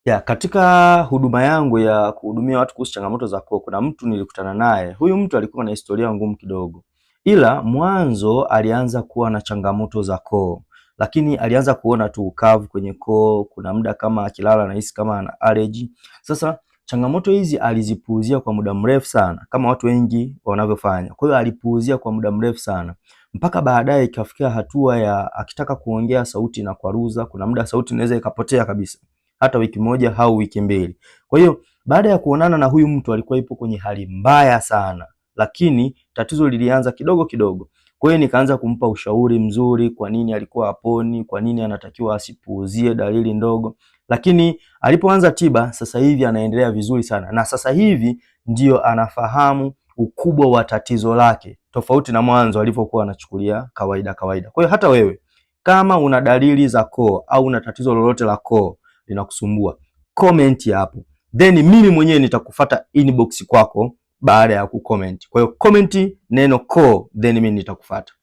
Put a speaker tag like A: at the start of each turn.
A: Ya, katika huduma yangu ya kuhudumia watu kuhusu changamoto za koo, kuna mtu nilikutana naye. Huyu mtu alikuwa na historia ngumu kidogo, ila mwanzo alianza kuwa na changamoto za koo, lakini alianza kuona tu ukavu kwenye koo. Kuna muda kama akilala anahisi kama ana allergy. Sasa changamoto hizi alizipuuzia kwa muda mrefu sana, kama watu wengi wanavyofanya. Kwa hiyo alipuuzia kwa muda mrefu sana, mpaka baadaye ikafikia hatua ya akitaka kuongea sauti na kwaruza. Kuna muda sauti inaweza ikapotea kabisa, hata wiki moja au wiki mbili. Kwa hiyo baada ya kuonana na huyu mtu, alikuwa ipo kwenye hali mbaya sana, lakini tatizo lilianza kidogo kidogo. Kwa hiyo nikaanza kumpa ushauri mzuri, kwa nini alikuwa haponi, kwa nini anatakiwa asipuuzie dalili ndogo. Lakini alipoanza tiba, sasa hivi anaendelea vizuri sana, na sasa hivi ndio anafahamu ukubwa wa tatizo lake, tofauti na mwanzo alivyokuwa anachukulia kawaida kawaida. Kwa hiyo hata wewe kama una dalili za koo au una tatizo lolote la koo linakusumbua, comment hapo, then mimi mwenyewe nitakufuata inbox kwako baada ya kucomment. Kwa hiyo comment neno koo, then mimi nitakufuata.